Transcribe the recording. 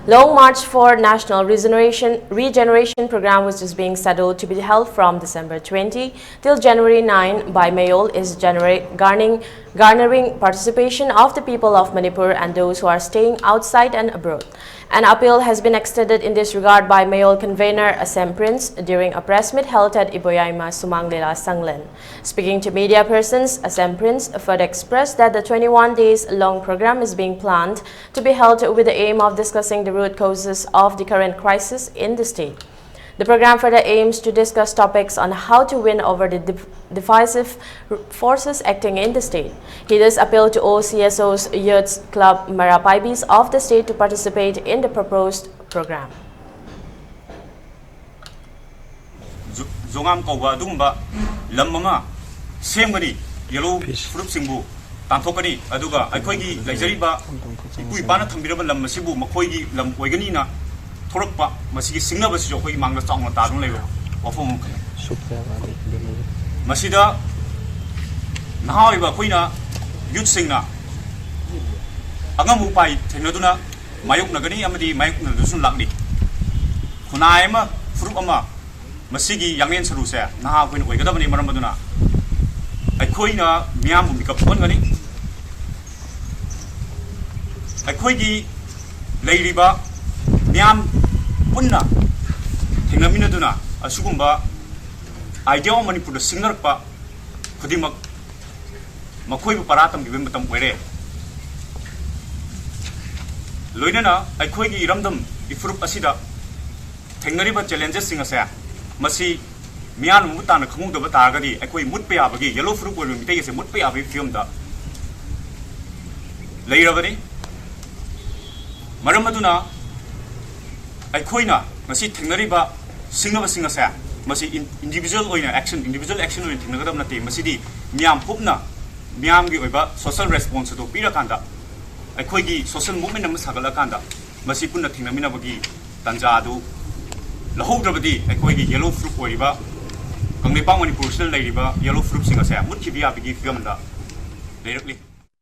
Long March for National Regeneration Program, which is being scheduled to be held from December 20 till January 9 by Mayol, is garnering participation of the people of Manipur and those who are staying outside and abroad. An appeal has been extended in this regard by Mayol convener Assam Prince during a press meet held at Iboyaima Sumanglela Sanglen. Speaking to media persons, Assam Prince further expressed that the 21 days long program is being planned to be held with the aim of discussing the root causes of the current crisis in the state. The program further aims to discuss topics on how to win over the divisive forces acting in the state. He thus appealed to all CSOs, youths, club, Marapaibis of the state to participate in the proposed program. Zongam Koga Dumba, Lamama, Semgani, Yellow Fruit Singbu, Tantokani, Aduga, Akogi, Lazariba, Ipana Tambira Lamasibu, Makogi, Lam Waganina. Torpa, Masiki Singa was your way among the song of Tadun level of home. Masida now if a quina, youth singer Agamupai, Tenoduna, Mayuk Nagani, Amadi, Mayuk Nadusun Lagni. Kunaima, Frukama, Masigi, Young and Sarusa, now when we got up in Maramaduna. A quina, Miam, Mikapongani. A quigi, Ladyba, Miam. Punna, Tingamina Duna, a Sugumba, Idea Manipur the singer pa, Kudimak Makoi Paratam given them were. Loinana, I quagi random, if Rup Asida, Tengariba challenges sing a sa, Masi, Mian Mutan, a Kumu of Batagadi, a quay Mutpe Abagi, yellow fruit will take a Mutpe Abi film da. Later, Maramaduna. Aikoina, Masi Tinariba, Singava Singasa, Masi individual action in Tinagam, Masidi, Miam Pupna, Miam Giva, social response to Pirakanda, Aikogi, social movement of Masagalakanda, Masipuna Tinaminabagi, Tanjadu, Lahodravadi, Aikogi, yellow fruit wariba, Kangipa Manipur, Ladiba, yellow fruit singasa, Mutibia, Bigi Filmda, directly.